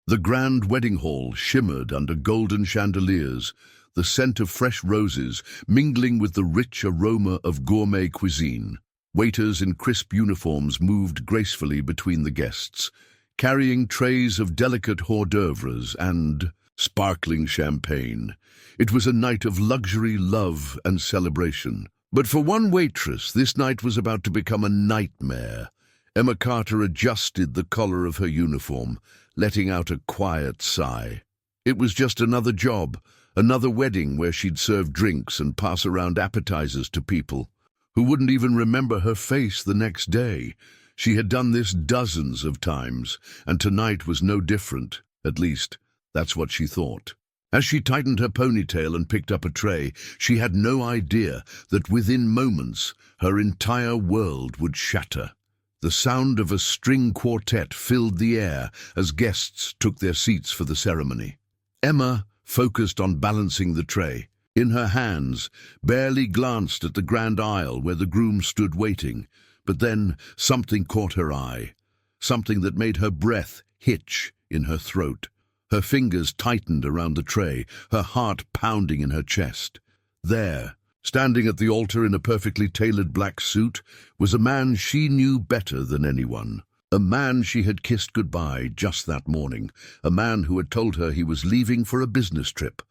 The grand wedding hall shimmered under golden chandeliers, the scent of fresh roses mingling with the rich aroma of gourmet cuisine. Waiters in crisp uniforms moved gracefully between the guests, carrying trays of delicate hors d'oeuvres and sparkling champagne. It was a night of luxury, love, and celebration. But for one waitress, this night was about to become a nightmare. Emma Carter adjusted the collar of her uniform, letting out a quiet sigh. It was just another job, another wedding where she'd serve drinks and pass around appetizers to people who wouldn't even remember her face the next day. She had done this dozens of times, and tonight was no different. At least, that's what she thought. As she tightened her ponytail and picked up a tray, she had no idea that within moments her entire world would shatter. The sound of a string quartet filled the air as guests took their seats for the ceremony. Emma focused on balancing the tray. In her hands, barely glanced at the grand aisle where the groom stood waiting. But then something caught her eye, something that made her breath hitch in her throat. Her fingers tightened around the tray, her heart pounding in her chest. There, standing at the altar in a perfectly tailored black suit, was a man she knew better than anyone. A man she had kissed goodbye just that morning. A man who had told her he was leaving for a business trip.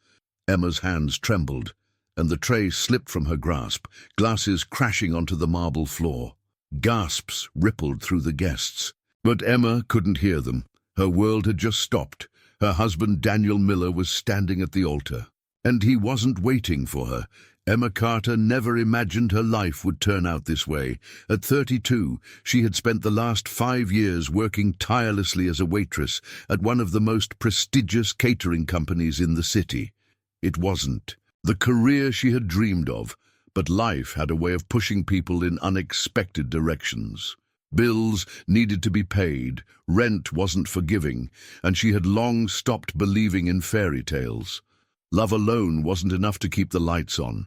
Emma's hands trembled, and the tray slipped from her grasp, glasses crashing onto the marble floor. Gasps rippled through the guests. But Emma couldn't hear them. Her world had just stopped. Her husband, Daniel Miller, was standing at the altar. And he wasn't waiting for her. Emma Carter never imagined her life would turn out this way. At 32, she had spent the last 5 years working tirelessly as a waitress at one of the most prestigious catering companies in the city. It wasn't the career she had dreamed of, but life had a way of pushing people in unexpected directions. Bills needed to be paid, rent wasn't forgiving, and she had long stopped believing in fairy tales. Love alone wasn't enough to keep the lights on.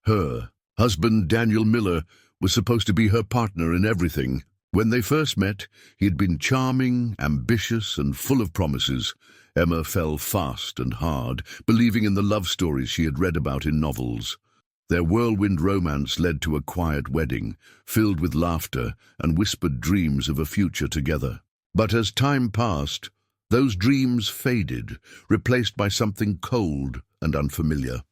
Her husband, Daniel Miller, was supposed to be her partner in everything. When they first met, he had been charming, ambitious, and full of promises. Emma fell fast and hard, believing in the love stories she had read about in novels. Their whirlwind romance led to a quiet wedding, filled with laughter and whispered dreams of a future together. But as time passed, those dreams faded, replaced by something cold and unfamiliar.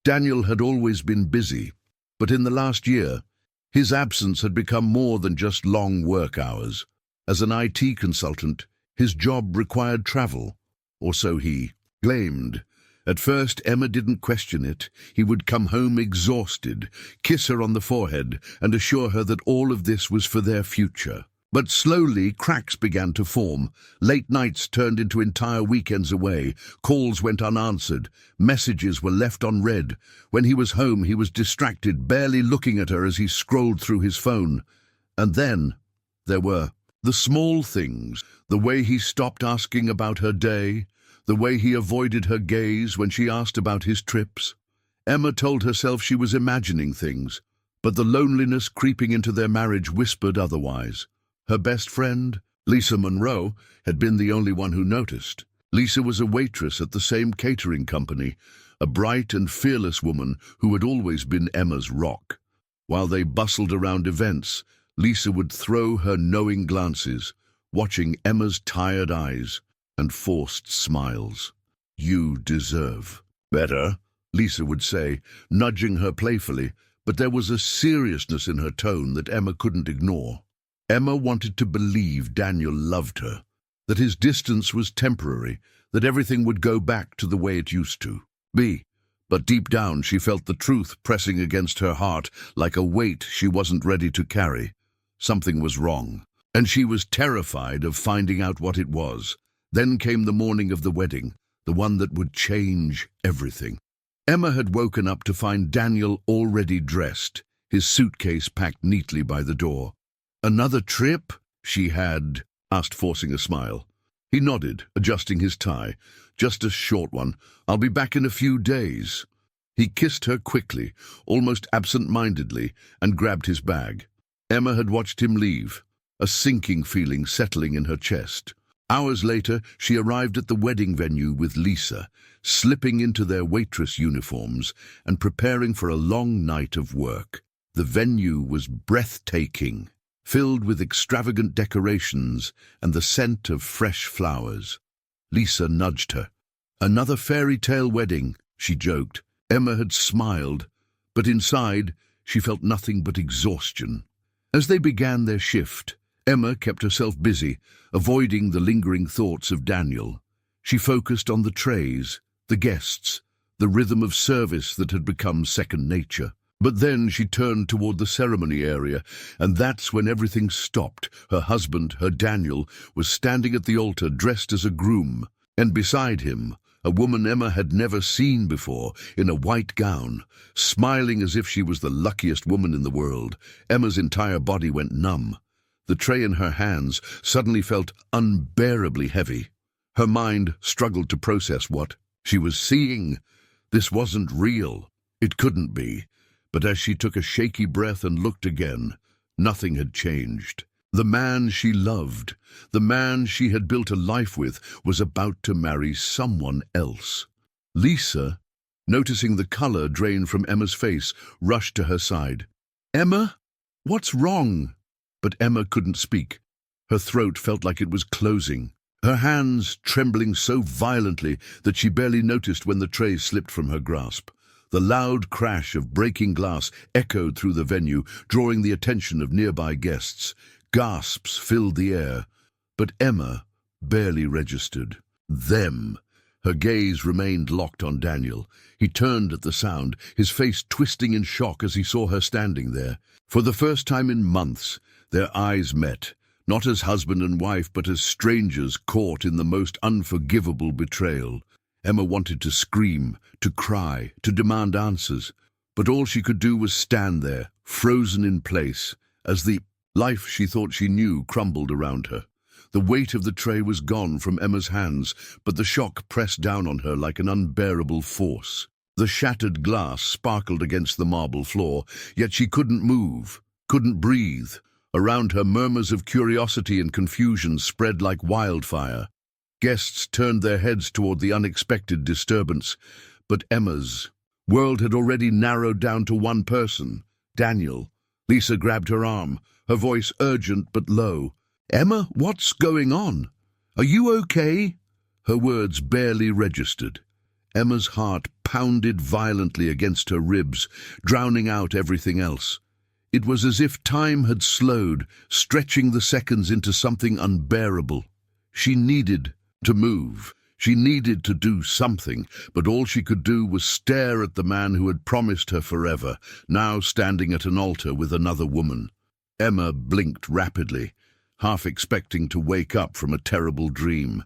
Daniel had always been busy, but in the last year, his absence had become more than just long work hours. As an IT consultant, his job required travel, or so he claimed. At first, Emma didn't question it. He would come home exhausted, kiss her on the forehead, and assure her that all of this was for their future. But slowly, cracks began to form. Late nights turned into entire weekends away. Calls went unanswered. Messages were left unread. When he was home, he was distracted, barely looking at her as he scrolled through his phone. And then there were the small things, the way he stopped asking about her day, the way he avoided her gaze when she asked about his trips. Emma told herself she was imagining things, but the loneliness creeping into their marriage whispered otherwise. Her best friend, Lisa Monroe, had been the only one who noticed. Lisa was a waitress at the same catering company, a bright and fearless woman who had always been Emma's rock. While they bustled around events, Lisa would throw her knowing glances, watching Emma's tired eyes and forced smiles. "You deserve better," Lisa would say, nudging her playfully, but there was a seriousness in her tone that Emma couldn't ignore. Emma wanted to believe Daniel loved her, that his distance was temporary, that everything would go back to the way it used to be. But deep down she felt the truth pressing against her heart like a weight she wasn't ready to carry. Something was wrong, and she was terrified of finding out what it was. Then came the morning of the wedding, the one that would change everything. Emma had woken up to find Daniel already dressed, his suitcase packed neatly by the door. "Another trip?" she had asked, forcing a smile. He nodded, adjusting his tie. "Just a short one. I'll be back in a few days." He kissed her quickly, almost absent-mindedly, and grabbed his bag. Emma had watched him leave, a sinking feeling settling in her chest. Hours later, she arrived at the wedding venue with Lisa, slipping into their waitress uniforms and preparing for a long night of work. The venue was breathtaking, filled with extravagant decorations and the scent of fresh flowers. Lisa nudged her. "Another fairy tale wedding," she joked. Emma had smiled, but inside she felt nothing but exhaustion. As they began their shift, Emma kept herself busy, avoiding the lingering thoughts of Daniel. She focused on the trays, the guests, the rhythm of service that had become second nature. But then she turned toward the ceremony area, and that's when everything stopped. Her husband, her Daniel, was standing at the altar dressed as a groom, and beside him, a woman Emma had never seen before, in a white gown, smiling as if she was the luckiest woman in the world. Emma's entire body went numb. The tray in her hands suddenly felt unbearably heavy. Her mind struggled to process what she was seeing. This wasn't real. It couldn't be. But as she took a shaky breath and looked again, nothing had changed. The man she loved, the man she had built a life with, was about to marry someone else. Lisa, noticing the color drain from Emma's face, rushed to her side. "Emma, what's wrong?" But Emma couldn't speak. Her throat felt like it was closing, her hands trembling so violently that she barely noticed when the tray slipped from her grasp. The loud crash of breaking glass echoed through the venue, drawing the attention of nearby guests. Gasps filled the air, but Emma barely registered. Them. Her gaze remained locked on Daniel. He turned at the sound, his face twisting in shock as he saw her standing there. For the first time in months, their eyes met, not as husband and wife, but as strangers caught in the most unforgivable betrayal. Emma wanted to scream, to cry, to demand answers, but all she could do was stand there, frozen in place, as the life she thought she knew crumbled around her. The weight of the tray was gone from Emma's hands, but the shock pressed down on her like an unbearable force. The shattered glass sparkled against the marble floor, yet she couldn't move, couldn't breathe. Around her, murmurs of curiosity and confusion spread like wildfire. Guests turned their heads toward the unexpected disturbance, but Emma's world had already narrowed down to one person, Daniel. Lisa grabbed her arm, her voice urgent but low. "Emma, what's going on? Are you okay?" Her words barely registered. Emma's heart pounded violently against her ribs, drowning out everything else. It was as if time had slowed, stretching the seconds into something unbearable. She needed to move. She needed to do something, but all she could do was stare at the man who had promised her forever, now standing at an altar with another woman. Emma blinked rapidly, half expecting to wake up from a terrible dream.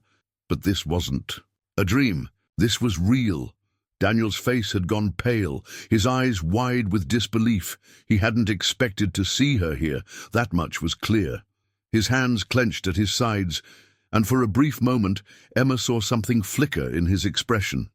But this wasn't a dream. This was real. Daniel's face had gone pale, his eyes wide with disbelief. He hadn't expected to see her here, that much was clear. His hands clenched at his sides, and for a brief moment Emma saw something flicker in his expression.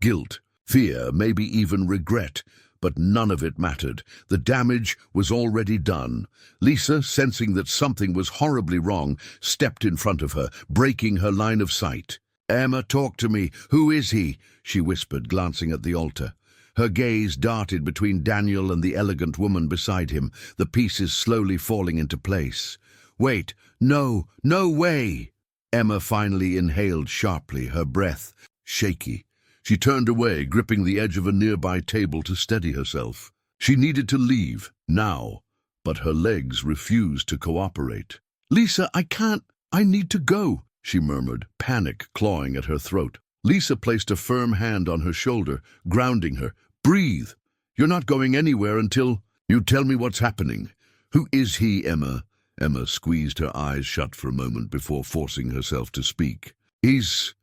Guilt, fear, maybe even regret, but none of it mattered. The damage was already done. Lisa, sensing that something was horribly wrong, stepped in front of her, breaking her line of sight. "Emma, talk to me. Who is he?" she whispered, glancing at the altar. Her gaze darted between Daniel and the elegant woman beside him, the pieces slowly falling into place. "Wait, no way!" Emma finally inhaled sharply, her breath shaky. She turned away, gripping the edge of a nearby table to steady herself. She needed to leave, now, but her legs refused to cooperate. "Lisa, I can't. I need to go," she murmured, panic clawing at her throat. Lisa placed a firm hand on her shoulder, grounding her. "Breathe. You're not going anywhere until you tell me what's happening. Who is he, Emma?" Emma squeezed her eyes shut for a moment before forcing herself to speak. "He's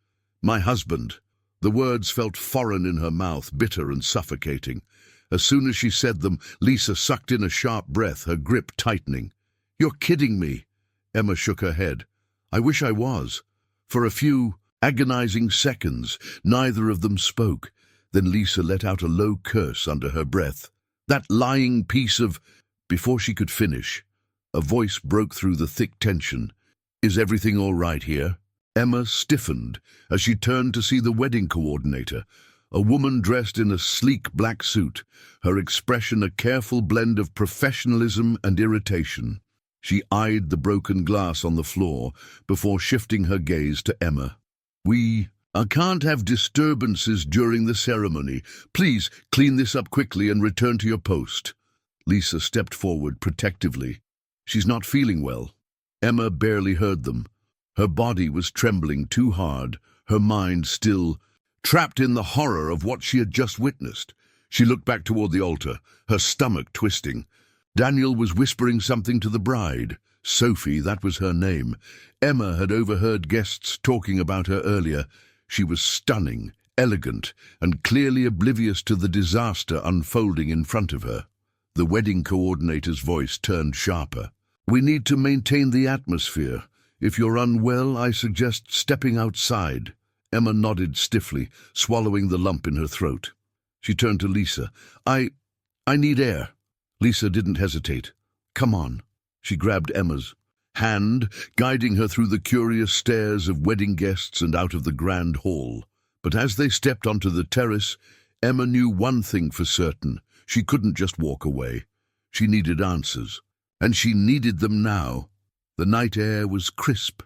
my husband." The words felt foreign in her mouth, bitter and suffocating. As soon as she said them, Lisa sucked in a sharp breath, her grip tightening. "You're kidding me." Emma shook her head. "I wish I was." For a few agonizing seconds, neither of them spoke. Then Lisa let out a low curse under her breath. "That lying piece of—" Before she could finish, a voice broke through the thick tension. "Is everything all right here?" Emma stiffened as she turned to see the wedding coordinator, a woman dressed in a sleek black suit, her expression a careful blend of professionalism and irritation. She eyed the broken glass on the floor before shifting her gaze to Emma. I can't have disturbances during the ceremony. Please clean this up quickly and return to your post." Lisa stepped forward protectively. "She's not feeling well." Emma barely heard them. Her body was trembling too hard, her mind still trapped in the horror of what she had just witnessed. She looked back toward the altar, her stomach twisting. Daniel was whispering something to the bride. Sophie, that was her name. Emma had overheard guests talking about her earlier. She was stunning, elegant, and clearly oblivious to the disaster unfolding in front of her. The wedding coordinator's voice turned sharper. "We need to maintain the atmosphere. If you're unwell, I suggest stepping outside." Emma nodded stiffly, swallowing the lump in her throat. She turned to Lisa. I need air." Lisa didn't hesitate. "Come on." She grabbed Emma's hand, guiding her through the curious stares of wedding guests and out of the grand hall. But as they stepped onto the terrace, Emma knew one thing for certain. She couldn't just walk away. She needed answers. And she needed them now. The night air was crisp,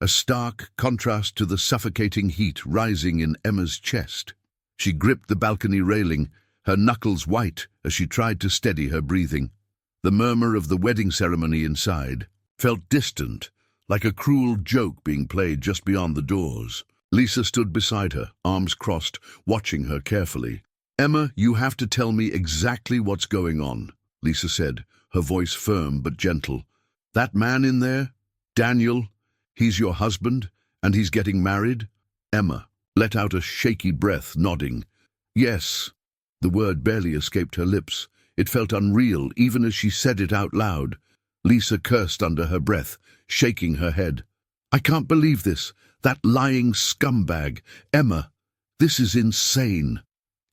a stark contrast to the suffocating heat rising in Emma's chest. She gripped the balcony railing, her knuckles white as she tried to steady her breathing. The murmur of the wedding ceremony inside felt distant, like a cruel joke being played just beyond the doors. Lisa stood beside her, arms crossed, watching her carefully. "Emma, you have to tell me exactly what's going on," Lisa said, her voice firm but gentle. "That man in there, Daniel, he's your husband, and he's getting married?" Emma let out a shaky breath, nodding. "Yes." The word barely escaped her lips. It felt unreal, even as she said it out loud. Lisa cursed under her breath, shaking her head. "I can't believe this. That lying scumbag. Emma, this is insane."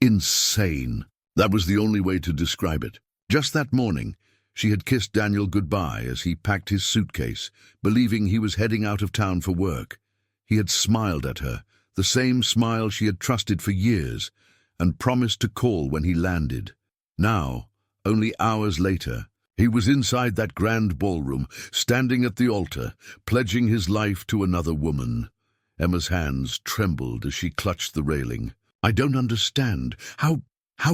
Insane. That was the only way to describe it. Just that morning, she had kissed Daniel goodbye as he packed his suitcase, believing he was heading out of town for work. He had smiled at her, the same smile she had trusted for years, and promised to call when he landed. Now, only hours later, he was inside that grand ballroom, standing at the altar, pledging his life to another woman. Emma's hands trembled as she clutched the railing. "I don't understand. How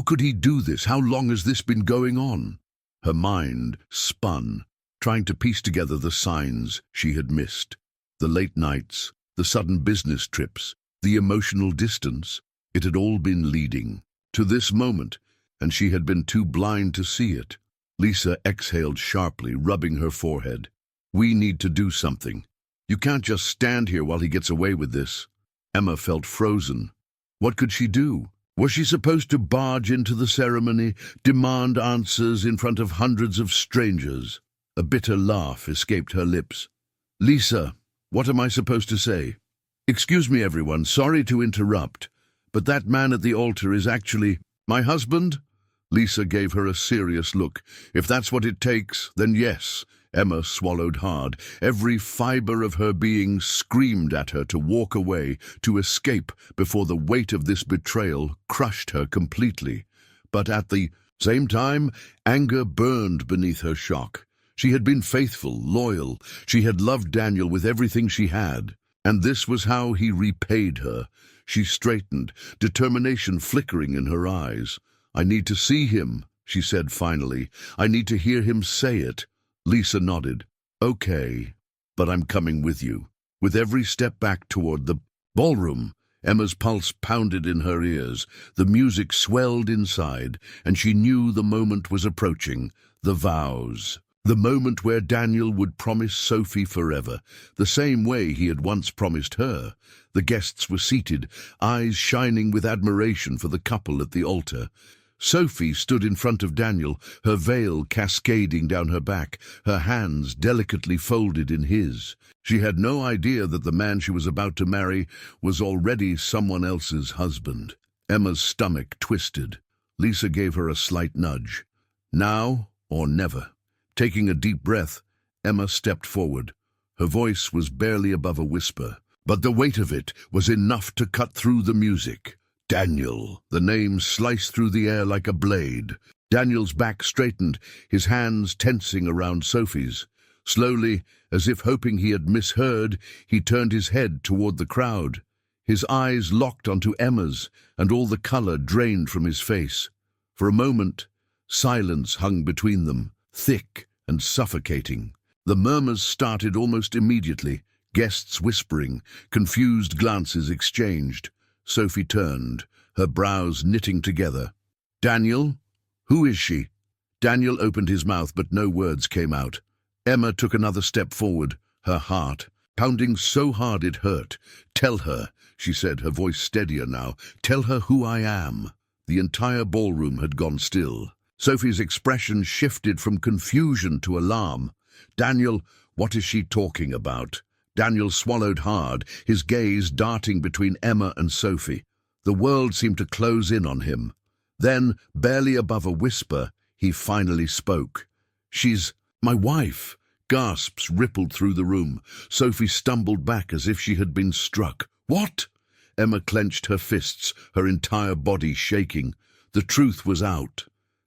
could he do this? How long has this been going on?" Her mind spun, trying to piece together the signs she had missed. The late nights, the sudden business trips, the emotional distance. It had all been leading to this moment, and she had been too blind to see it. Lisa exhaled sharply, rubbing her forehead. "We need to do something. You can't just stand here while he gets away with this." Emma felt frozen. What could she do? Was she supposed to barge into the ceremony, demand answers in front of hundreds of strangers? A bitter laugh escaped her lips. "Lisa, what am I supposed to say?" "Excuse me, everyone, sorry to interrupt, but that man at the altar is actually my husband?" Lisa gave her a serious look. "If that's what it takes, then yes." Emma swallowed hard. Every fiber of her being screamed at her to walk away, to escape before the weight of this betrayal crushed her completely. But at the same time, anger burned beneath her shock. She had been faithful, loyal. She had loved Daniel with everything she had. And this was how he repaid her. She straightened, determination flickering in her eyes. "I need to see him," she said finally. "I need to hear him say it." Lisa nodded. "Okay, but I'm coming with you." With every step back toward the ballroom, Emma's pulse pounded in her ears. The music swelled inside, and she knew the moment was approaching. The vows. The moment where Daniel would promise Sophie forever, the same way he had once promised her. The guests were seated, eyes shining with admiration for the couple at the altar. Sophie stood in front of Daniel, her veil cascading down her back, her hands delicately folded in his. She had no idea that the man she was about to marry was already someone else's husband. Emma's stomach twisted. Lisa gave her a slight nudge. Now or never. Taking a deep breath, Emma stepped forward. Her voice was barely above a whisper. but the weight of it was enough to cut through the music. Daniel, the name sliced through the air like a blade. Daniel's back straightened, his hands tensing around Sophie's. Slowly, as if hoping he had misheard, he turned his head toward the crowd. His eyes locked onto Emma's, and all the color drained from his face. For a moment, silence hung between them, thick and suffocating. The murmurs started almost immediately, guests whispering, confused glances exchanged. Sophie turned, her brows knitting together. "Daniel? Who is she?" Daniel opened his mouth, but no words came out. Emma took another step forward, her heart pounding so hard it hurt. "Tell her," she said, her voice steadier now. "Tell her who I am." The entire ballroom had gone still. Sophie's expression shifted from confusion to alarm. "Daniel, what is she talking about?" Daniel swallowed hard, his gaze darting between Emma and Sophie. The world seemed to close in on him. Then, barely above a whisper, he finally spoke. "She's my wife." Gasps rippled through the room. Sophie stumbled back as if she had been struck. "What?" Emma clenched her fists, her entire body shaking. The truth was out.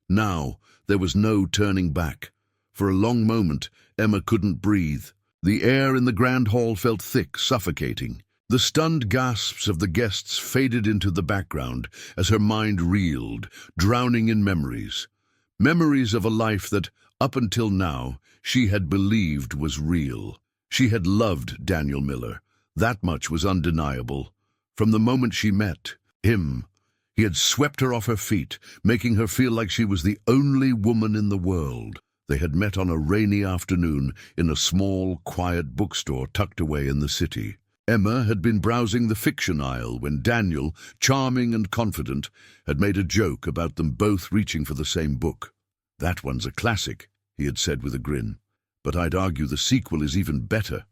Now, there was no turning back. For a long moment, Emma couldn't breathe. The air in the grand hall felt thick, suffocating. The stunned gasps of the guests faded into the background as her mind reeled, drowning in memories. Memories of a life that, up until now, she had believed was real. She had loved Daniel Miller. That much was undeniable. From the moment she met him, he had swept her off her feet, making her feel like she was the only woman in the world. They had met on a rainy afternoon in a small, quiet bookstore tucked away in the city. Emma had been browsing the fiction aisle when Daniel, charming and confident, had made a joke about them both reaching for the same book. "That one's a classic," he had said with a grin. "But I'd argue the sequel is even better."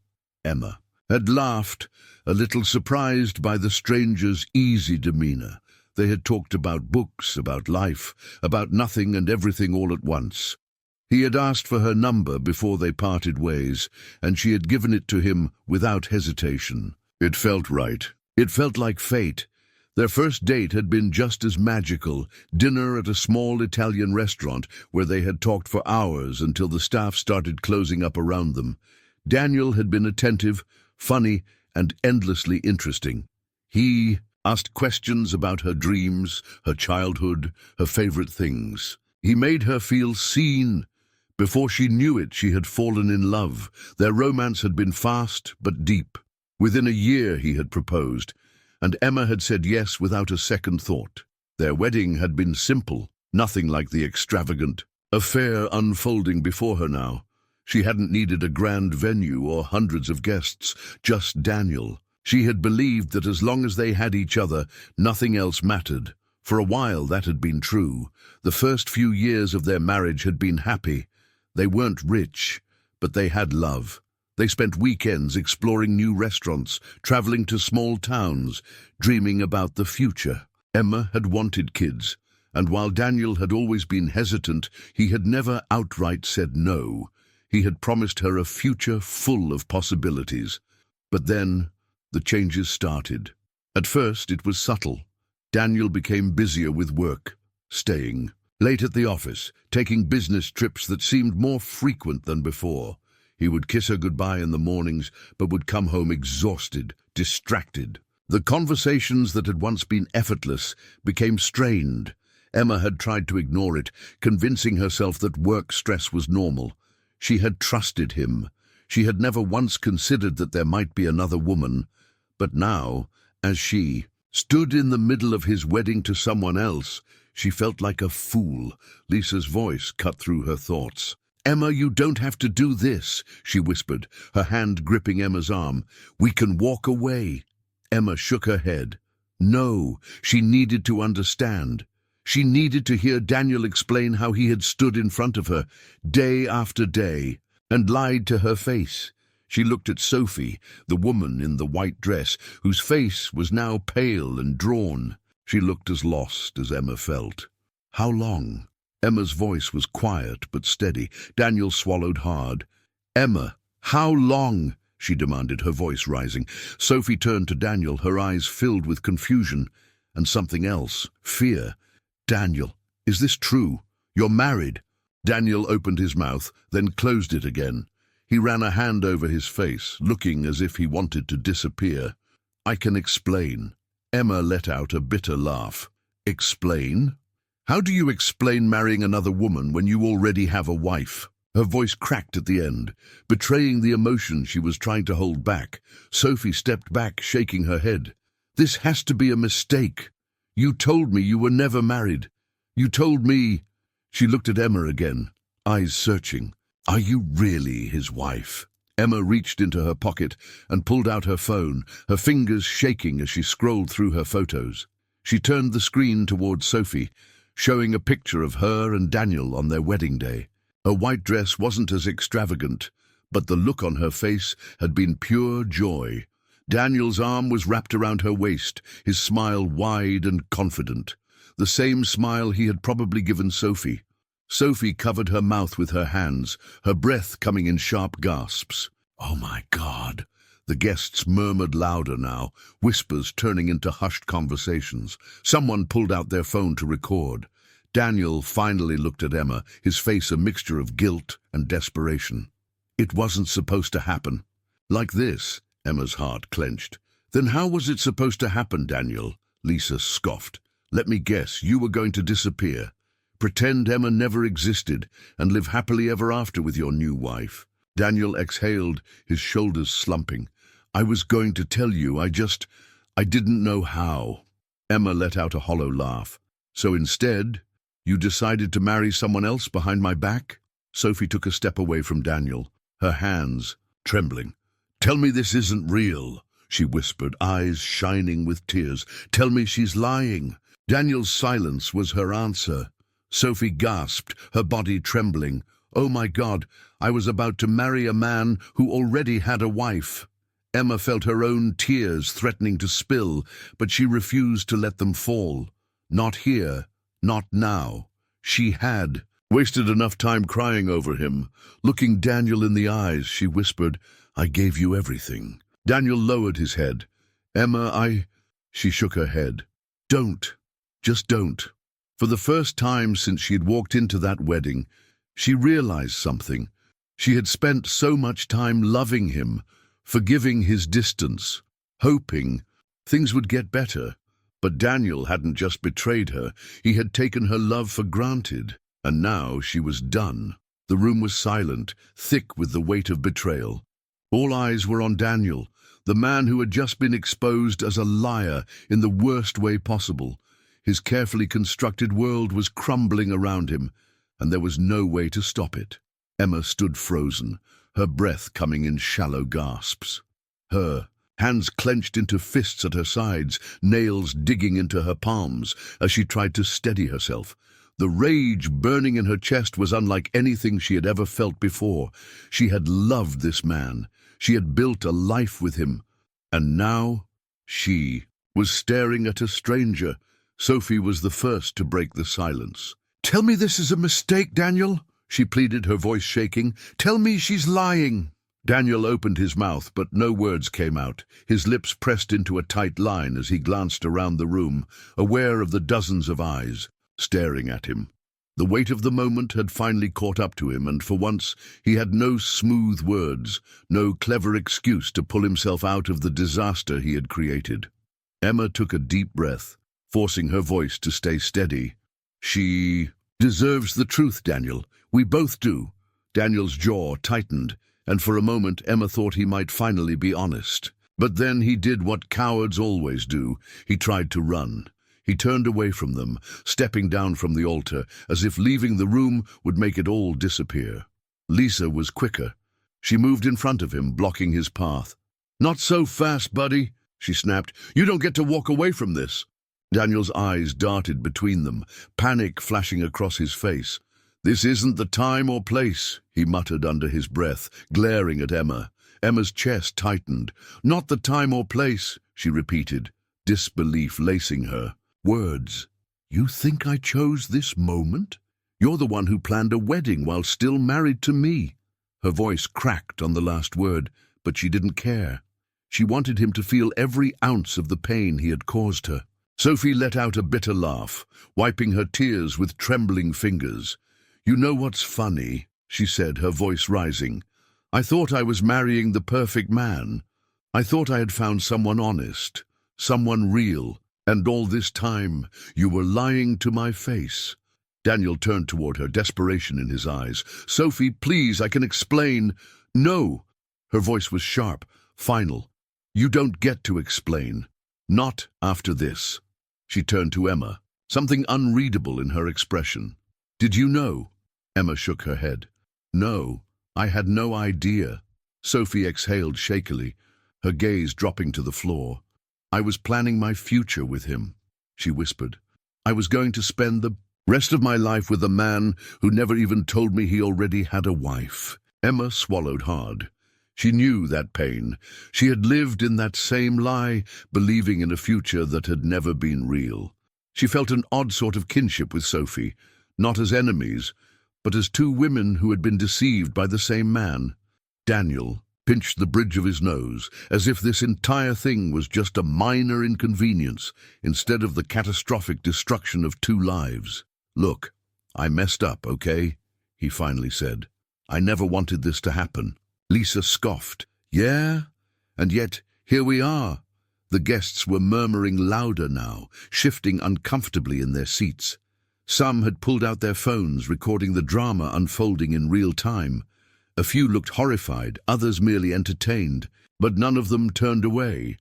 Emma had laughed, a little surprised by the stranger's easy demeanor. They had talked about books, about life, about nothing and everything all at once. He had asked for her number before they parted ways, and she had given it to him without hesitation. It felt right. It felt like fate. Their first date had been just as magical, dinner at a small Italian restaurant where they had talked for hours until the staff started closing up around them. Daniel had been attentive, funny, and endlessly interesting. He asked questions about her dreams, her childhood, her favorite things. He made her feel seen. Before she knew it, she had fallen in love. Their romance had been fast but deep. Within a year he had proposed, and Emma had said yes without a second thought. Their wedding had been simple, nothing like the extravagant affair unfolding before her now. She hadn't needed a grand venue or hundreds of guests, just Daniel. She had believed that as long as they had each other, nothing else mattered. For a while that had been true. The first few years of their marriage had been happy. They weren't rich, but they had love. They spent weekends exploring new restaurants, traveling to small towns, dreaming about the future. Emma had wanted kids, and while Daniel had always been hesitant, he had never outright said no. He had promised her a future full of possibilities. But then, the changes started. At first, it was subtle. Daniel became busier with work, staying late at the office, taking business trips that seemed more frequent than before. He would kiss her goodbye in the mornings, but would come home exhausted, distracted. The conversations that had once been effortless became strained. Emma had tried to ignore it, convincing herself that work stress was normal. She had trusted him. She had never once considered that there might be another woman. But now, as she stood in the middle of his wedding to someone else, she felt like a fool. Lisa's voice cut through her thoughts. "Emma, you don't have to do this," she whispered, her hand gripping Emma's arm. "We can walk away." Emma shook her head. No, she needed to understand. She needed to hear Daniel explain how he had stood in front of her, day after day, and lied to her face. She looked at Sophie, the woman in the white dress, whose face was now pale and drawn. She looked as lost as Emma felt. "How long?" Emma's voice was quiet but steady. Daniel swallowed hard. "Emma, how long?" she demanded, her voice rising. Sophie turned to Daniel, her eyes filled with confusion and something else, fear. "Daniel, is this true? You're married?" Daniel opened his mouth, then closed it again. He ran a hand over his face, looking as if he wanted to disappear. "I can explain." Emma let out a bitter laugh. "Explain? How do you explain marrying another woman when you already have a wife?" Her voice cracked at the end, betraying the emotion she was trying to hold back. Sophie stepped back, shaking her head. "This has to be a mistake. You told me you were never married. You told me—" She looked at Emma again, eyes searching. "Are you really his wife?" Emma reached into her pocket and pulled out her phone, her fingers shaking as she scrolled through her photos. She turned the screen towards Sophie, showing a picture of her and Daniel on their wedding day. Her white dress wasn't as extravagant, but the look on her face had been pure joy. Daniel's arm was wrapped around her waist, his smile wide and confident, the same smile he had probably given Sophie. Sophie covered her mouth with her hands, her breath coming in sharp gasps. "Oh my God!" The guests murmured louder now, whispers turning into hushed conversations. Someone pulled out their phone to record. Daniel finally looked at Emma, his face a mixture of guilt and desperation. "It wasn't supposed to happen." "Like this?" Emma's heart clenched. "Then how was it supposed to happen, Daniel?" Lisa scoffed. "Let me guess, you were going to disappear. Pretend Emma never existed and live happily ever after with your new wife." Daniel exhaled, his shoulders slumping. "I was going to tell you, I didn't know how." Emma let out a hollow laugh. "So instead, you decided to marry someone else behind my back?" Sophie took a step away from Daniel, her hands trembling. "Tell me this isn't real," she whispered, eyes shining with tears. "Tell me she's lying." Daniel's silence was her answer. Sophie gasped, her body trembling. "Oh my God, I was about to marry a man who already had a wife." Emma felt her own tears threatening to spill, but she refused to let them fall. Not here. Not now. She had wasted enough time crying over him. Looking Daniel in the eyes, she whispered, "I gave you everything." Daniel lowered his head. "Emma, She shook her head. "Don't. Just don't." For the first time since she had walked into that wedding, she realized something. She had spent so much time loving him, forgiving his distance, hoping things would get better. But Daniel hadn't just betrayed her, he had taken her love for granted, and now she was done. The room was silent, thick with the weight of betrayal. All eyes were on Daniel, the man who had just been exposed as a liar in the worst way possible. His carefully constructed world was crumbling around him, and there was no way to stop it. Emma stood frozen, her breath coming in shallow gasps. Her hands clenched into fists at her sides, nails digging into her palms as she tried to steady herself. The rage burning in her chest was unlike anything she had ever felt before. She had loved this man. She had built a life with him. And now she was staring at a stranger. Sophie was the first to break the silence. "Tell me this is a mistake, Daniel," she pleaded, her voice shaking. "Tell me she's lying." Daniel opened his mouth, but no words came out. His lips pressed into a tight line as he glanced around the room, aware of the dozens of eyes staring at him. The weight of the moment had finally caught up to him, and for once he had no smooth words, no clever excuse to pull himself out of the disaster he had created. Emma took a deep breath, forcing her voice to stay steady. "She deserves the truth, Daniel. We both do." Daniel's jaw tightened, and for a moment Emma thought he might finally be honest. But then he did what cowards always do. He tried to run. He turned away from them, stepping down from the altar, as if leaving the room would make it all disappear. Lisa was quicker. She moved in front of him, blocking his path. "Not so fast, buddy," she snapped. "You don't get to walk away from this." Daniel's eyes darted between them, panic flashing across his face. "This isn't the time or place," he muttered under his breath, glaring at Emma. Emma's chest tightened. "Not the time or place," she repeated, disbelief lacing her. "Words. You think I chose this moment? You're the one who planned a wedding while still married to me." Her voice cracked on the last word, but she didn't care. She wanted him to feel every ounce of the pain he had caused her. Sophie let out a bitter laugh, wiping her tears with trembling fingers. "You know what's funny?" she said, her voice rising. "I thought I was marrying the perfect man. I thought I had found someone honest, someone real, and all this time you were lying to my face." Daniel turned toward her, desperation in his eyes. "Sophie, please, I can explain." "No." Her voice was sharp, final. "You don't get to explain. Not after this." She turned to Emma, something unreadable in her expression. "Did you know?" Emma shook her head. "No, I had no idea." Sophie exhaled shakily, her gaze dropping to the floor. "I was planning my future with him," she whispered. "I was going to spend the rest of my life with a man who never even told me he already had a wife." Emma swallowed hard. She knew that pain. She had lived in that same lie, believing in a future that had never been real. She felt an odd sort of kinship with Sophie, not as enemies, but as two women who had been deceived by the same man. Daniel pinched the bridge of his nose, as if this entire thing was just a minor inconvenience, instead of the catastrophic destruction of two lives. "Look, I messed up, okay?" he finally said. "I never wanted this to happen." Lisa scoffed. "Yeah? And yet, here we are." The guests were murmuring louder now, shifting uncomfortably in their seats. Some had pulled out their phones, recording the drama unfolding in real time. A few looked horrified, others merely entertained, but none of them turned away.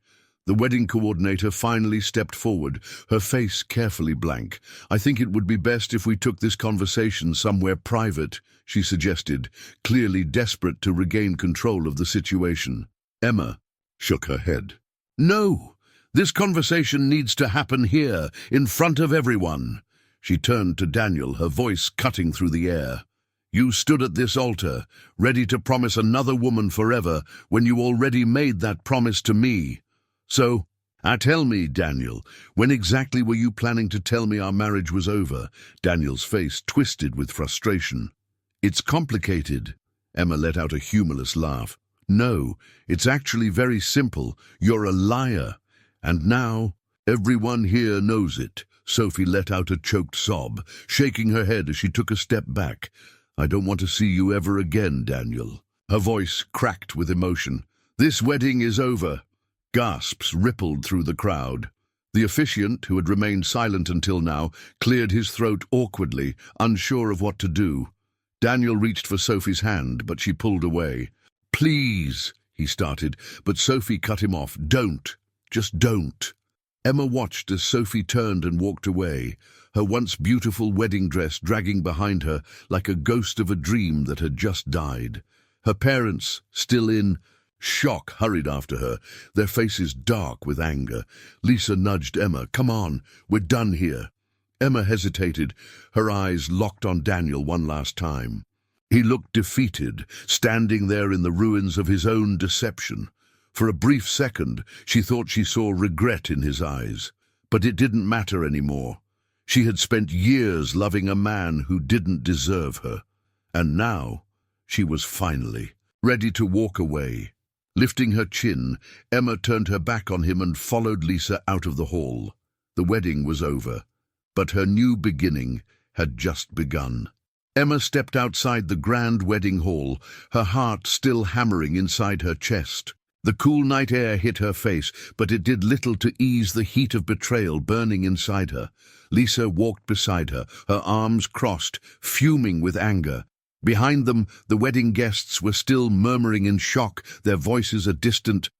The wedding coordinator finally stepped forward, her face carefully blank. "I think it would be best if we took this conversation somewhere private," she suggested, clearly desperate to regain control of the situation. Emma shook her head. "No, this conversation needs to happen here, in front of everyone." She turned to Daniel, her voice cutting through the air. "You stood at this altar, ready to promise another woman forever, when you already made that promise to me. So, tell me, Daniel, when exactly were you planning to tell me our marriage was over?" Daniel's face twisted with frustration. "It's complicated." Emma let out a humorless laugh. "No, it's actually very simple. You're a liar. And now, everyone here knows it." Sophie let out a choked sob, shaking her head as she took a step back. "I don't want to see you ever again, Daniel." Her voice cracked with emotion. "This wedding is over." Gasps rippled through the crowd. The officiant, who had remained silent until now, cleared his throat awkwardly, unsure of what to do. Daniel reached for Sophie's hand, but she pulled away. "Please," he started, but Sophie cut him off. "Don't. Just don't." Emma watched as Sophie turned and walked away, her once beautiful wedding dress dragging behind her like a ghost of a dream that had just died. Her parents, still in shock, hurried after her, their faces dark with anger. Lisa nudged Emma. "Come on, we're done here." Emma hesitated, her eyes locked on Daniel one last time. He looked defeated, standing there in the ruins of his own deception. For a brief second, she thought she saw regret in his eyes. But it didn't matter anymore. She had spent years loving a man who didn't deserve her. And now, she was finally ready to walk away. Lifting her chin, Emma turned her back on him and followed Lisa out of the hall. The wedding was over, but her new beginning had just begun. Emma stepped outside the grand wedding hall, her heart still hammering inside her chest. The cool night air hit her face, but it did little to ease the heat of betrayal burning inside her. Lisa walked beside her, her arms crossed, fuming with anger. Behind them, the wedding guests were still murmuring in shock, their voices a distant,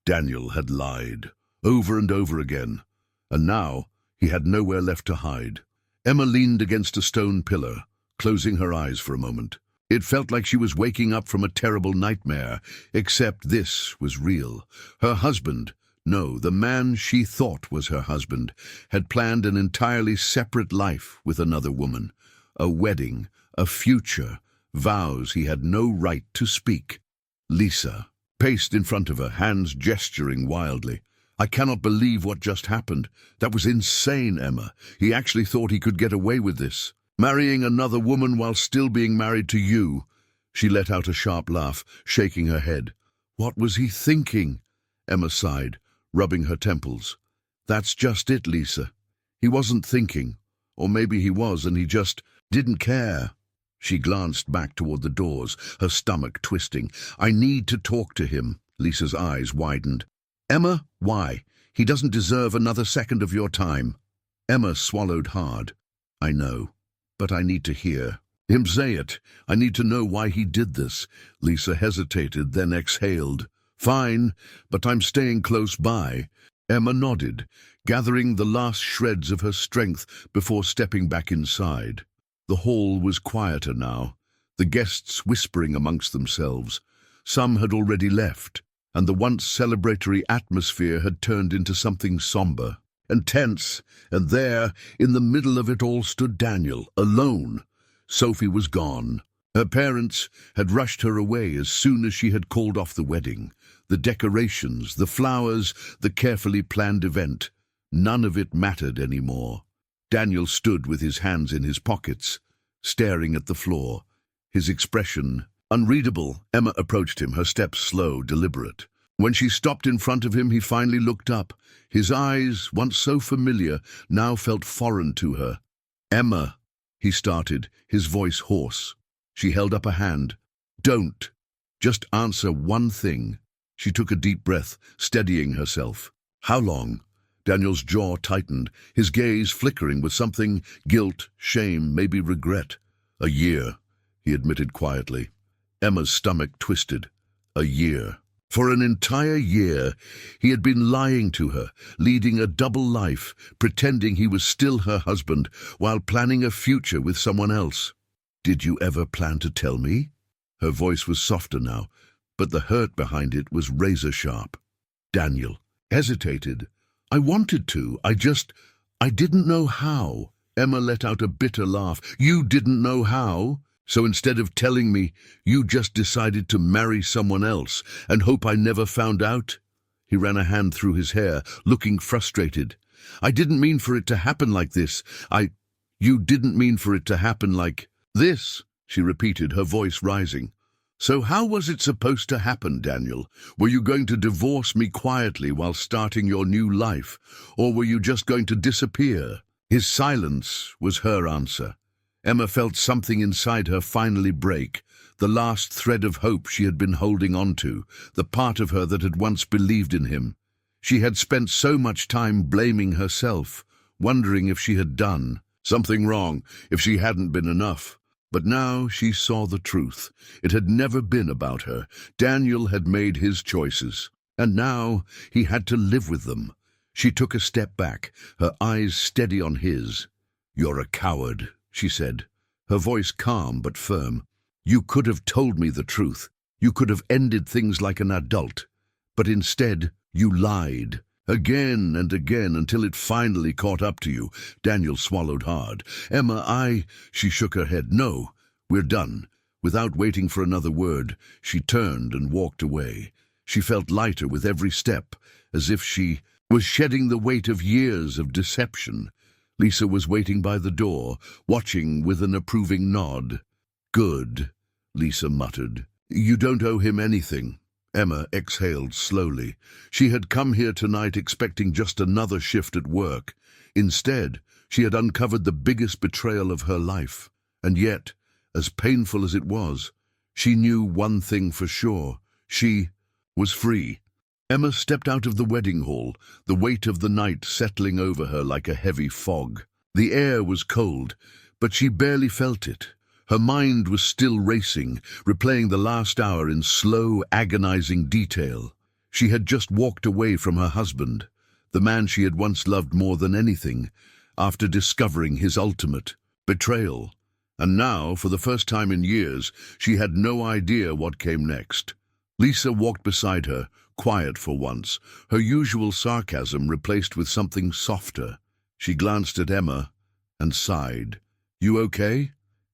Daniel had lied, over and over again. And now, he had nowhere left to hide. Emma leaned against a stone pillar, closing her eyes for a moment. It felt like she was waking up from a terrible nightmare, except this was real. Her husband, no, the man she thought was her husband, had planned an entirely separate life with another woman. A wedding, a future, vows he had no right to speak. Lisa paced in front of her, hands gesturing wildly. "I cannot believe what just happened. That was insane, Emma. He actually thought he could get away with this. Marrying another woman while still being married to you." She let out a sharp laugh, shaking her head. What was he thinking? Emma sighed, rubbing her temples. That's just it, Lisa. He wasn't thinking. Or maybe he was and he just didn't care. She glanced back toward the doors, her stomach twisting. I need to talk to him. Lisa's eyes widened. Emma, why? He doesn't deserve another second of your time. Emma swallowed hard. I know, but I need to hear him say it. I need to know why he did this. Lisa hesitated, then exhaled. Fine, but I'm staying close by. Emma nodded, gathering the last shreds of her strength before stepping back inside. The hall was quieter now, the guests whispering amongst themselves. Some had already left, and the once celebratory atmosphere had turned into something somber and tense, and there, in the middle of it all, stood Daniel, alone. Sophie was gone. Her parents had rushed her away as soon as she had called off the wedding. The decorations, the flowers, the carefully planned event, none of it mattered anymore. Daniel stood with his hands in his pockets, staring at the floor, his expression unreadable. Emma approached him, her steps slow, deliberate. When she stopped in front of him, he finally looked up. His eyes, once so familiar, now felt foreign to her. Emma, he started, his voice hoarse. She held up a hand. Don't. Just answer one thing. She took a deep breath, steadying herself. How long? Daniel's jaw tightened, his gaze flickering with something, guilt, shame, maybe regret. A year, he admitted quietly. Emma's stomach twisted. A year. For an entire year, he had been lying to her, leading a double life, pretending he was still her husband, while planning a future with someone else. Did you ever plan to tell me? Her voice was softer now, but the hurt behind it was razor-sharp. Daniel hesitated. I wanted to, I didn't know how. Emma let out a bitter laugh. You didn't know how? So instead of telling me, you just decided to marry someone else and hope I never found out? He ran a hand through his hair, looking frustrated. I didn't mean for it to happen like this. You didn't mean for it to happen like this, she repeated, her voice rising. So how was it supposed to happen, Daniel? Were you going to divorce me quietly while starting your new life, or were you just going to disappear? His silence was her answer. Emma felt something inside her finally break, the last thread of hope she had been holding on to, the part of her that had once believed in him. She had spent so much time blaming herself, wondering if she had done something wrong, if she hadn't been enough. But now she saw the truth. It had never been about her. Daniel had made his choices, and now he had to live with them. She took a step back, her eyes steady on his. You're a coward, she said, her voice calm but firm. You could have told me the truth. You could have ended things like an adult. But instead, you lied. Again and again until it finally caught up to you. Daniel swallowed hard. Emma, she shook her head. No, we're done. Without waiting for another word, she turned and walked away. She felt lighter with every step, as if she was shedding the weight of years of deception. Lisa was waiting by the door, watching with an approving nod. Good, Lisa muttered. You don't owe him anything. Emma exhaled slowly. She had come here tonight expecting just another shift at work. Instead, she had uncovered the biggest betrayal of her life. And yet, as painful as it was, she knew one thing for sure. She was free. Emma stepped out of the wedding hall, the weight of the night settling over her like a heavy fog. The air was cold, but she barely felt it. Her mind was still racing, replaying the last hour in slow, agonizing detail. She had just walked away from her husband, the man she had once loved more than anything, after discovering his ultimate betrayal. And now, for the first time in years, she had no idea what came next. Lisa walked beside her, quiet for once, her usual sarcasm replaced with something softer. She glanced at Emma and sighed. You okay?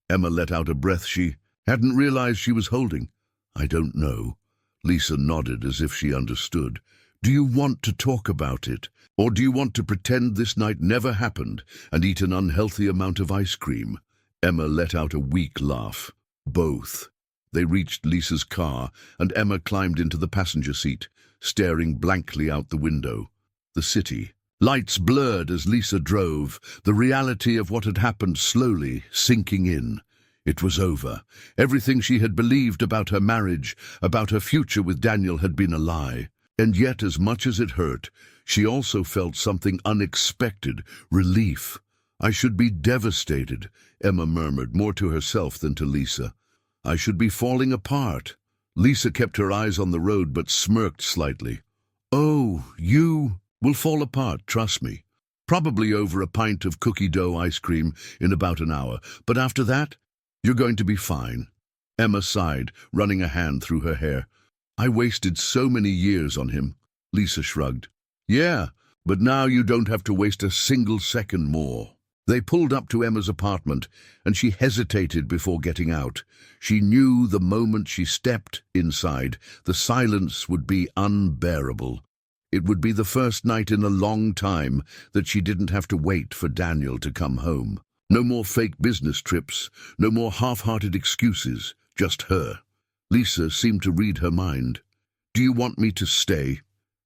Emma let out a breath she hadn't realized she was holding. I don't know. Lisa nodded as if she understood. Do you want to talk about it? Or do you want to pretend this night never happened and eat an unhealthy amount of ice cream? Emma let out a weak laugh. Both. They reached Lisa's car, and Emma climbed into the passenger seat, staring blankly out the window. The city. Lights blurred as Lisa drove, the reality of what had happened slowly sinking in. It was over. Everything she had believed about her marriage, about her future with Daniel, had been a lie. And yet, as much as it hurt, she also felt something unexpected, relief. "I should be devastated," Emma murmured, more to herself than to Lisa. "I should be falling apart." Lisa kept her eyes on the road but smirked slightly. "Oh, you will fall apart, trust me. Probably over a pint of cookie dough ice cream in about an hour, but after that, you're going to be fine." Emma sighed, running a hand through her hair. "I wasted so many years on him." Lisa shrugged. "Yeah, but now you don't have to waste a single second more." They pulled up to Emma's apartment, and she hesitated before getting out. She knew the moment she stepped inside, the silence would be unbearable. It would be the first night in a long time that she didn't have to wait for Daniel to come home. No more fake business trips, no more half-hearted excuses, just her. Lisa seemed to read her mind. "Do you want me to stay?"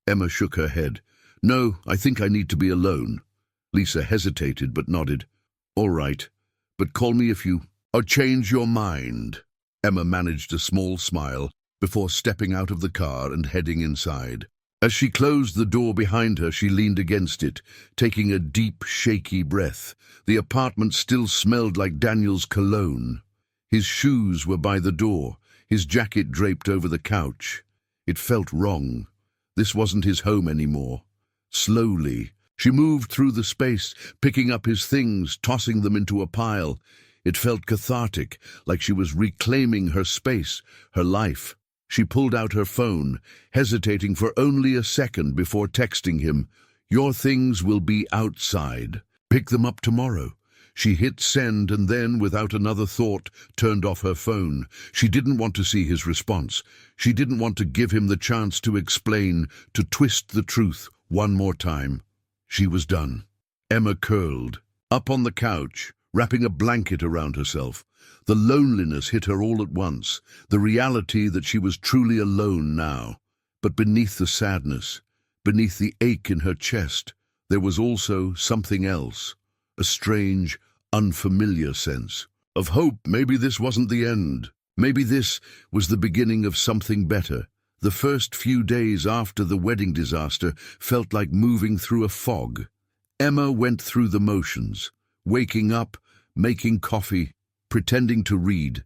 Emma shook her head. "No, I think I need to be alone." Lisa hesitated but nodded. "All right, but call me if you or change your mind." Emma managed a small smile before stepping out of the car and heading inside. As she closed the door behind her, she leaned against it, taking a deep, shaky breath. The apartment still smelled like Daniel's cologne. His shoes were by the door, his jacket draped over the couch. It felt wrong. This wasn't his home anymore. Slowly, she moved through the space, picking up his things, tossing them into a pile. It felt cathartic, like she was reclaiming her space, her life. She pulled out her phone, hesitating for only a second before texting him, "Your things will be outside. Pick them up tomorrow." She hit send and then, without another thought, turned off her phone. She didn't want to see his response. She didn't want to give him the chance to explain, to twist the truth one more time. She was done. Emma curled up on the couch, wrapping a blanket around herself. The loneliness hit her all at once, the reality that she was truly alone now. But beneath the sadness, beneath the ache in her chest, there was also something else, a strange, unfamiliar sense of hope. Maybe this wasn't the end. Maybe this was the beginning of something better. The first few days after the wedding disaster felt like moving through a fog. Emma went through the motions, waking up, making coffee, pretending to read,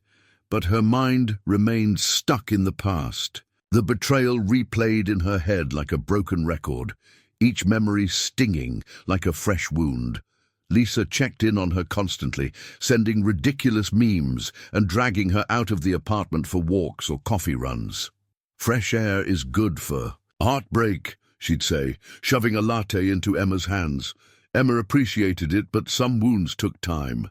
but her mind remained stuck in the past. The betrayal replayed in her head like a broken record, each memory stinging like a fresh wound. Lisa checked in on her constantly, sending ridiculous memes and dragging her out of the apartment for walks or coffee runs. "Fresh air is good for heartbreak," she'd say, shoving a latte into Emma's hands. Emma appreciated it, but some wounds took time.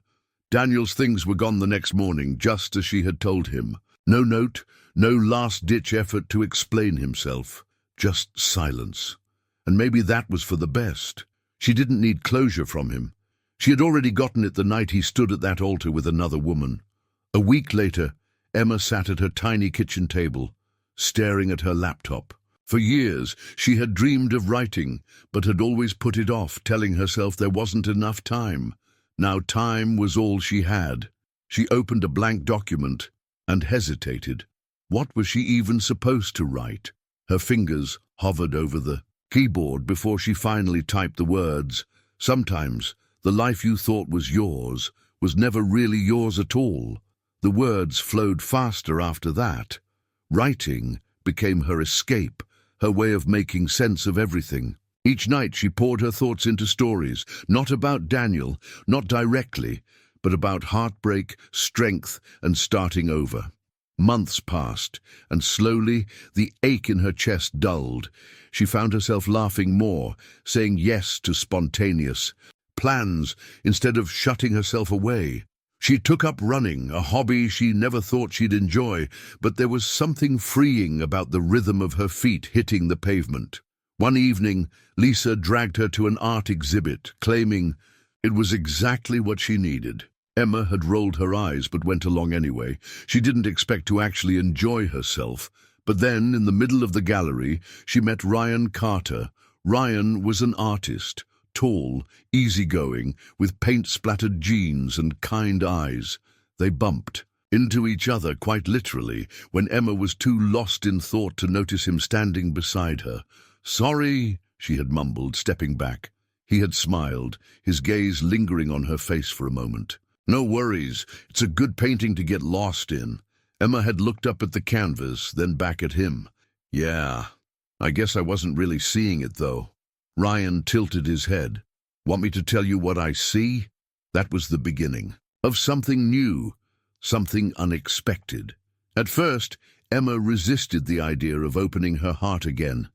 Daniel's things were gone the next morning, just as she had told him. No note, no last-ditch effort to explain himself. Just silence. And maybe that was for the best. She didn't need closure from him. She had already gotten it the night he stood at that altar with another woman. A week later, Emma sat at her tiny kitchen table, staring at her laptop. For years, she had dreamed of writing, but had always put it off, telling herself there wasn't enough time. Now time was all she had. She opened a blank document and hesitated. What was she even supposed to write? Her fingers hovered over the keyboard before she finally typed the words. Sometimes, the life you thought was yours was never really yours at all. The words flowed faster after that. Writing became her escape, her way of making sense of everything. Each night she poured her thoughts into stories, not about Daniel, not directly, but about heartbreak, strength, and starting over. Months passed, and slowly the ache in her chest dulled. She found herself laughing more, saying yes to spontaneous plans instead of shutting herself away. She took up running, a hobby she never thought she'd enjoy, but there was something freeing about the rhythm of her feet hitting the pavement. One evening, Lisa dragged her to an art exhibit, claiming it was exactly what she needed. Emma had rolled her eyes but went along anyway. She didn't expect to actually enjoy herself. But then, in the middle of the gallery, she met Ryan Carter. Ryan was an artist, tall, easygoing, with paint-splattered jeans and kind eyes. They bumped into each other quite literally when Emma was too lost in thought to notice him standing beside her. "Sorry," she had mumbled, stepping back. He had smiled, his gaze lingering on her face for a moment. "No worries, it's a good painting to get lost in." Emma had looked up at the canvas, then back at him. "Yeah, I guess I wasn't really seeing it, though." Ryan tilted his head. "Want me to tell you what I see?" That was the beginning of something new, something unexpected. At first, Emma resisted the idea of opening her heart again.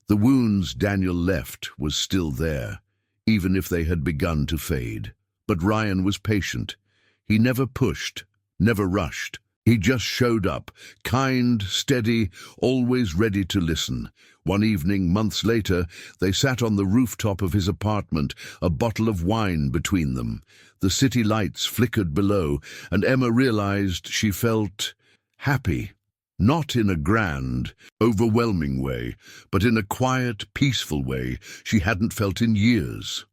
The wounds Daniel left was still there, even if they had begun to fade. But Ryan was patient. He never pushed, never rushed. He just showed up, kind, steady, always ready to listen. One evening, months later, they sat on the rooftop of his apartment, a bottle of wine between them. The city lights flickered below, and Emma realized she felt happy. Not in a grand, overwhelming way, but in a quiet, peaceful way she hadn't felt in years.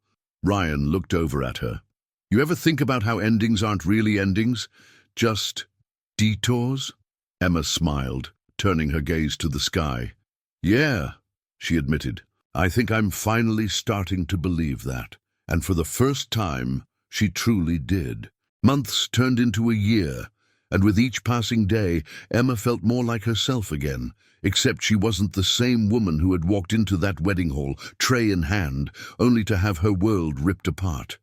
Ryan looked over at her. "You ever think about how endings aren't really endings? Just detours?" Emma smiled, turning her gaze to the sky. "Yeah," she admitted. "I think I'm finally starting to believe that." And for the first time, she truly did. Months turned into a year, and with each passing day, Emma felt more like herself again, except she wasn't the same woman who had walked into that wedding hall, tray in hand, only to have her world ripped apart.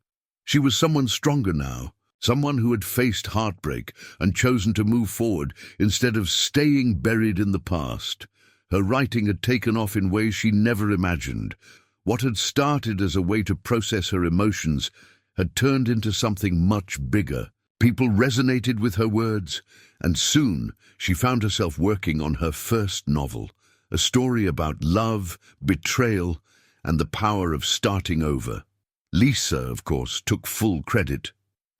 She was someone stronger now, someone who had faced heartbreak and chosen to move forward instead of staying buried in the past. Her writing had taken off in ways she never imagined. What had started as a way to process her emotions had turned into something much bigger. People resonated with her words, and soon she found herself working on her first novel, a story about love, betrayal, and the power of starting over. Lisa, of course, took full credit.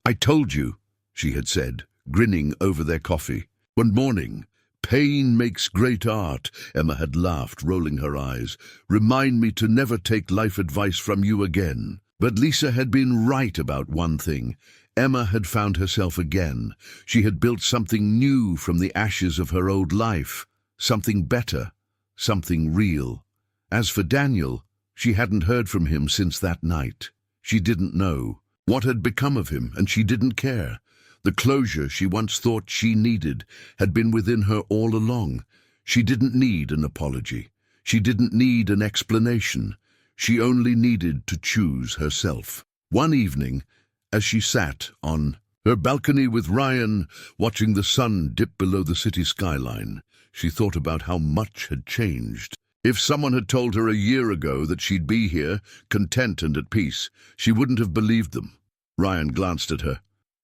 "I told you," she had said, grinning over their coffee. One morning, "Pain makes great art," Emma had laughed, rolling her eyes. "Remind me to never take life advice from you again." But Lisa had been right about one thing. Emma had found herself again. She had built something new from the ashes of her old life, something better, something real. As for Daniel, she hadn't heard from him since that night. She didn't know what had become of him, and she didn't care. The closure she once thought she needed had been within her all along. She didn't need an apology. She didn't need an explanation. She only needed to choose herself. One evening, as she sat on her balcony with Ryan, watching the sun dip below the city skyline, she thought about how much had changed. If someone had told her a year ago that she'd be here, content and at peace, she wouldn't have believed them. Ryan glanced at her.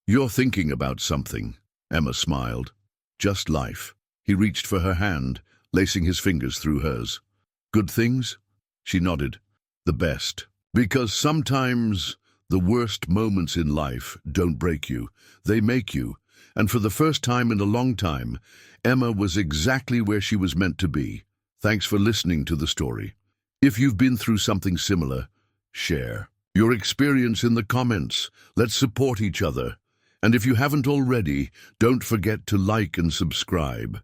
"You're thinking about something," Emma smiled. "Just life." He reached for her hand, lacing his fingers through hers. "Good things?" She nodded. "The best. Because sometimes the worst moments in life don't break you, they make you." And for the first time in a long time, Emma was exactly where she was meant to be. Thanks for listening to the story. If you've been through something similar, share your experience in the comments. Let's support each other. And if you haven't already, don't forget to like and subscribe.